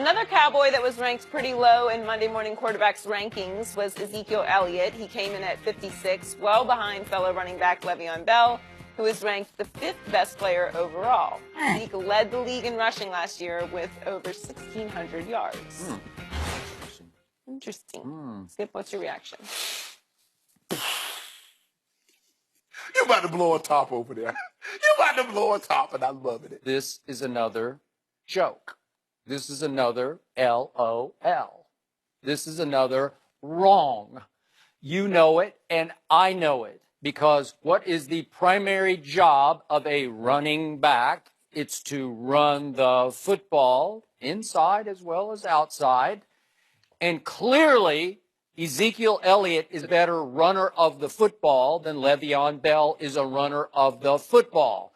Another Cowboy that was ranked pretty low in Monday Morning Quarterbacks rankings was Ezekiel Elliott. He came in at 56, well behind fellow running back Le'Veon Bell, who was ranked the 5th best player overall. Zeke led the league in rushing last year with over 1,600 yards. Interesting. Skip, what's your reaction? You're about to blow a top over there. You're about to blow a top, and I'm loving it. This is another joke. This is another LOL. This is another wrong. You know it, and I know it. Because what is the primary job of a running back? It's to run the football inside as well as outside. And clearly, Ezekiel Elliott is a better runner of the football than Le'Veon Bell is a runner of the football.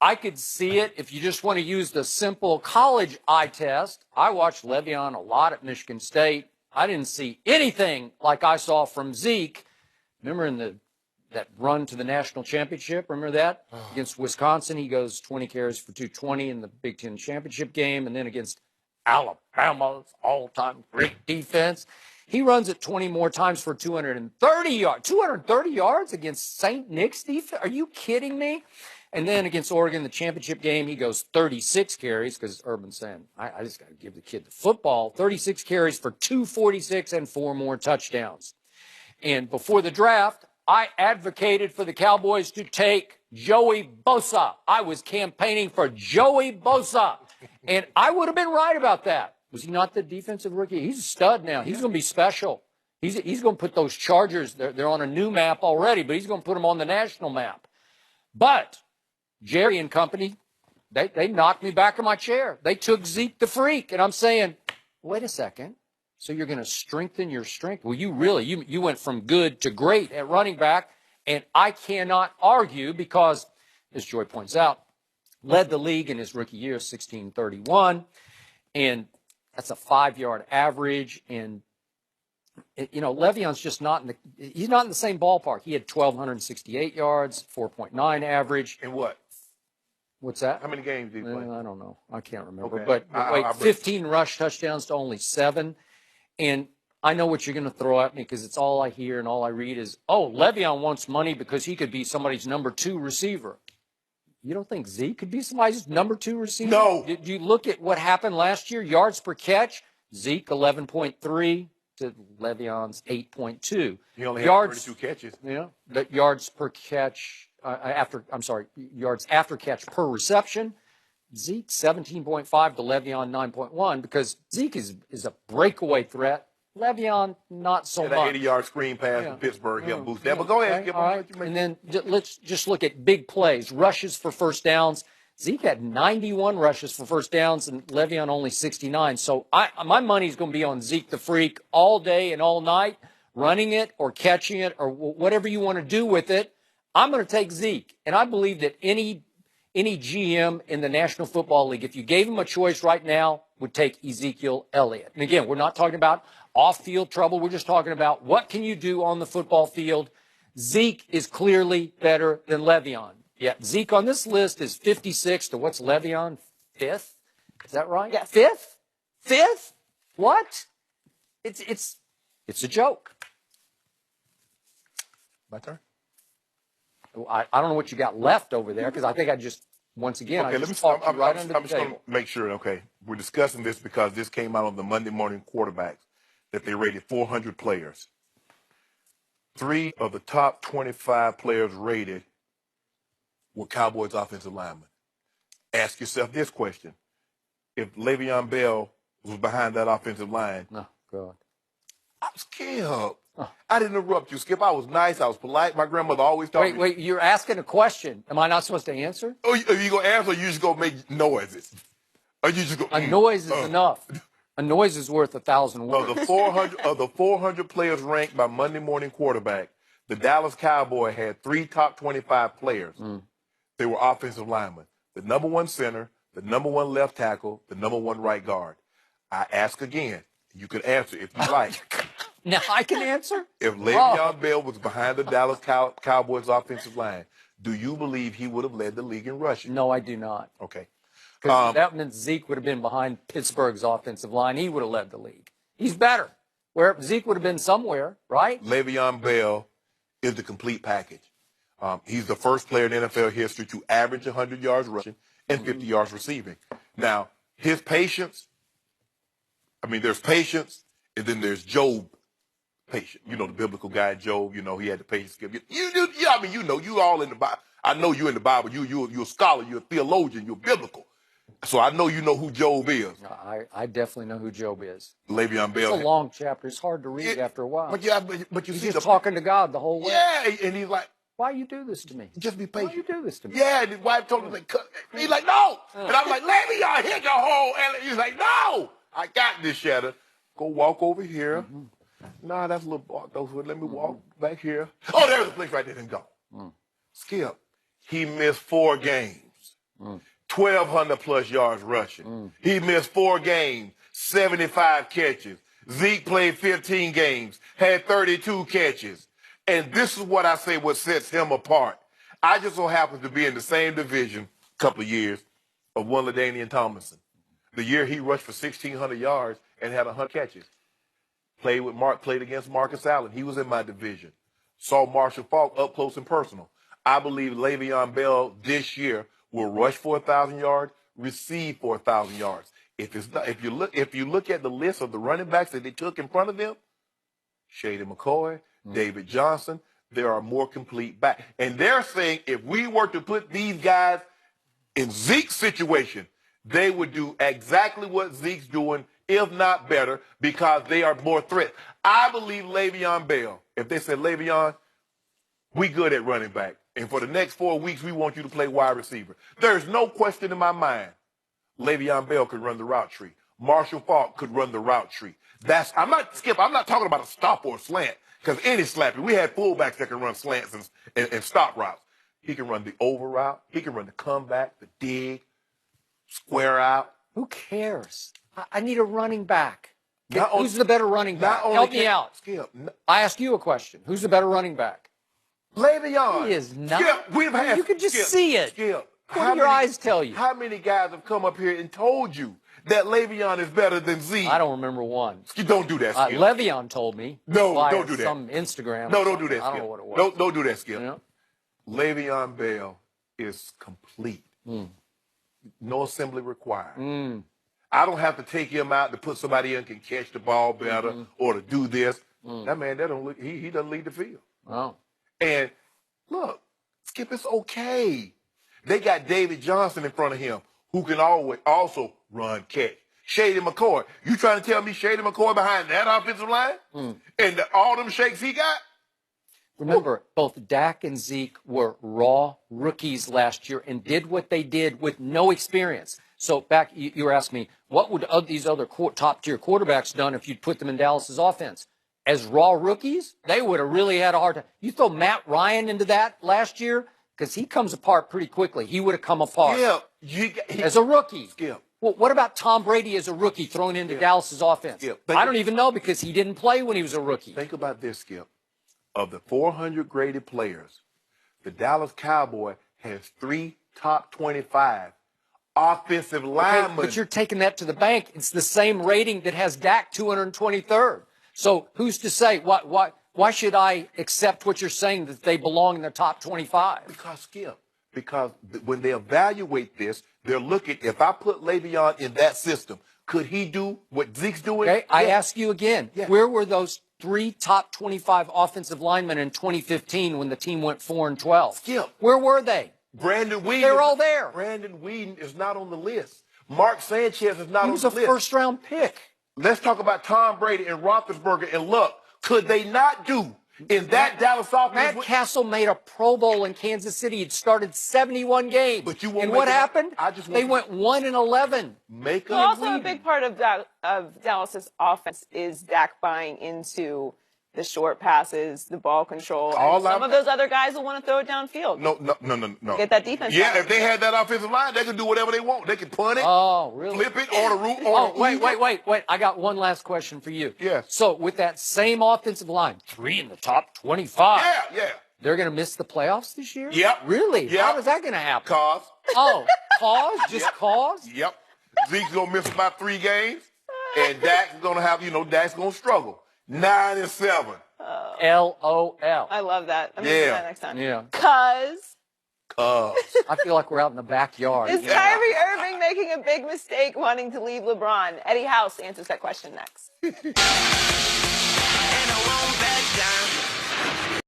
I could see it if you just want to use the simple college eye test. I watched Le'Veon a lot at Michigan State. I didn't see anything like I saw from Zeke. Remember in that run to the national championship? Remember that? Against Wisconsin, he goes 20 carries for 220 in the Big Ten championship game. And then against Alabama's all-time great defense, he runs it 20 more times for 230 yards. 230 yards against St. Nick's defense? Are you kidding me? And then against Oregon, the championship game, he goes 36 carries because Urban's saying, I just got to give the kid the football. 36 carries for 246 and 4 more touchdowns. And before the draft, I advocated for the Cowboys to take Joey Bosa. I was campaigning for Joey Bosa. And I would have been right about that. Was he not the defensive rookie? He's a stud now. He's going to be special. He's going to put those Chargers, they're on a new map already, but he's going to put them on the national map. But Jerry and company, they knocked me back in my chair. They took Zeke the Freak. And I'm saying, wait a second. So you're going to strengthen your strength? Well, you really, you went from good to great at running back. And I cannot argue because, as Joy points out, led the league in his rookie year, 1631. And that's a 5-yard average. And, you know, Le'Veon's just not he's not in the same ballpark. He had 1,268 yards, 4.9 average. And what? What's that? How many games did he play? I don't know. I can't remember. Okay. But wait, 15 rush touchdowns to only 7. And I know what you're going to throw at me because it's all I hear and all I read is, oh, Le'Veon wants money because he could be somebody's number 2 receiver. You don't think Zeke could be somebody's number 2 receiver? No. Did you look at what happened last year? Yards per catch, Zeke 11.3 to Le'Veon's 8.2. He only had 32 catches. Yeah, but yards per catch yards after catch per reception. Zeke 17.5 to Le'Veon 9.1 because Zeke is a breakaway threat. Le'Veon not so much. That 80-yard screen pass in Pittsburgh helped boost that. But go ahead. Okay, all right. And then let's just look at big plays, rushes for first downs. Zeke had 91 rushes for first downs and Le'Veon only 69. So my money's going to be on Zeke the Freak all day and all night, running it or catching it or whatever you want to do with it. I'm going to take Zeke. And I believe that any GM in the National Football League, if you gave him a choice right now, would take Ezekiel Elliott. And again, we're not talking about off-field trouble. We're just talking about what can you do on the football field. Zeke is clearly better than Le'Veon. Yeah, Zeke on this list is 56 to what's Le'Veon? 5th? Is that right? Yes. 5th? 5th? What? It's a joke. My turn? I don't know what you got left over there because I think I just, once again, okay, I just talked you right under the table. I'm just going to make sure, okay, we're discussing this because this came out on the Monday Morning Quarterbacks that they rated 400 players. 3 of the top 25 players rated were Cowboys offensive linemen. Ask yourself this question. If Le'Veon Bell was behind that offensive line, Oh, God. I was scared. I didn't interrupt you, Skip. I was nice. I was polite. My grandmother always taught me. Wait, you're asking a question. Am I not supposed to answer? Oh, are you going to answer or you just going to make noises? Or you just go, A noise is enough. A noise is worth 1,000 words. Of the 400 players ranked by Monday Morning Quarterback, the Dallas Cowboy had 3 top 25 players. They were offensive linemen. The number 1 center, the number 1 left tackle, the number 1 right guard. I ask again. You can answer if you like. Now I can answer? If Le'Veon Bell was behind the Dallas Cowboys offensive line, do you believe he would have led the league in rushing? No, I do not. Okay. Because that meant Zeke would have been behind Pittsburgh's offensive line. He would have led the league. He's better. Where Zeke would have been somewhere, right? Le'Veon Bell is the complete package. He's the first player in NFL history to average 100 yards rushing and 50 yards receiving. Now, his patience, there's patience, and then there's Job patient. You know, the biblical guy, Job, he had the patience. You all in the Bible. I know you in the Bible. You're a scholar. You're a theologian. You're biblical. So I know you know who Job is. I definitely know who Job is. Le'Veon Bell. It's a long chapter. It's hard to read after a while. But you He's see just talking to God the whole way. Yeah, and he's like, why you do this to me? Just be patient. Why you do this to me? Yeah, and his wife told him, he's like, no. And I'm like, Le'Veon, hit your hole. And he's like, no. I got this, Shannon. Go walk over here. Nah, that's a little bark. Let me walk back here. Oh, there's a place right there. Then go. Skip. He missed 4 games. 1,200 plus yards rushing. He missed 4 games, 75 catches. Zeke played 15 games, had 32 catches. And this is what I say what sets him apart. I just so happen to be in the same division a couple of years of one LaDainian Tomlinson. The year he rushed for 1,600 yards and had 100 catches. Played against Marcus Allen. He was in my division. Saw Marshall Faulk up close and personal. I believe Le'Veon Bell this year will rush for 1,000 yards, receive for 1,000 yards. If you look at the list of the running backs that they took in front of them, Shady McCoy, David Johnson, there are more complete backs. And they're saying if we were to put these guys in Zeke's situation, they would do exactly what Zeke's doing, if not better, because they are more threats. I believe Le'Veon Bell, if they said, Le'Veon, we good at running back, and for the next 4 weeks, we want you to play wide receiver. There's no question in my mind Le'Veon Bell could run the route tree. Marshall Faulk could run the route tree. I'm not talking about a stop or a slant, because any slapping, we had fullbacks that can run slants and stop routes. He can run the over route. He can run the comeback, the dig, square out. Who cares? I need a running back. Who's the better running back? Help me out. Skip. I ask you a question. Who's the better running back? Le'Veon. He is not. Skip, you can just see it. Skip. What do your eyes tell you? How many guys have come up here and told you that Le'Veon is better than Zeke? I don't remember one. Don't do that, Skip. Le'Veon told me. No, don't do that. Some Instagram. No, don't do that, Skip. I don't know what it was. Don't do that, Skip. You know? Le'Veon Bell is complete. No assembly required. I don't have to take him out to put somebody in who can catch the ball better or to do this. That man, he doesn't lead the field. Oh. And look, Skip, it's okay. They got David Johnson in front of him who can also run catch. Shady McCoy. You trying to tell me Shady McCoy behind that offensive line? And all them shakes he got? Remember, both Dak and Zeke were raw rookies last year and did what they did with no experience. So back, you were asking me, what would these other top-tier quarterbacks done if you'd put them in Dallas's offense? As raw rookies, they would have really had a hard time. You throw Matt Ryan into that last year, because he comes apart pretty quickly. He would have come apart as a rookie. Skip. Well, what about Tom Brady as a rookie thrown into Dallas's offense? I don't even know, because he didn't play when he was a rookie. Think about this, Skip. Of the 400 graded players, the Dallas Cowboy has 3 top 25 offensive linemen. But you're taking that to the bank. It's the same rating that has Dak 223rd. So who's to say? Why should I accept what you're saying, that they belong in the top 25? Because when they evaluate this, they're looking, if I put Le'Veon in that system, could he do what Zeke's doing? Okay, I ask you again, where were those 3 top 25 offensive linemen in 2015 when the team went 4-12? Skip. Where were they? Brandon Weeden. They're all there. Brandon Weeden is not on the list. Mark Sanchez is not on the list. He was a first-round pick. Let's talk about Tom Brady and Roethlisberger and Luck. Could they not do in that Dallas offense? Matt Castle made a Pro Bowl in Kansas City. He'd started 71 games. But you won't and what happened? They went 1-11. Also, a big part of Dallas's offense is Dak buying into the short passes, the ball control. And some of those other guys will want to throw it downfield. No. Get that defense. Yeah, if they had that offensive line, they could do whatever they want. They could punt it. Oh, really? Flip it on the roof. Wait. I got one last question for you. Yes. So with that same offensive line, 3 in the top 25. Yeah. They're going to miss the playoffs this year? Yep. Really? Yep. How is that going to happen? Cause. Oh, cause? Just Yep. cause? Yep. Zeke's gonna miss about 3 games, and Dak's gonna have, Dak's gonna struggle. 9-7. LOL. I love that. I'm going to do that next time. Yeah. Cause I feel like we're out in the backyard. is Kyrie Irving making a big mistake wanting to leave LeBron? Eddie House answers that question next.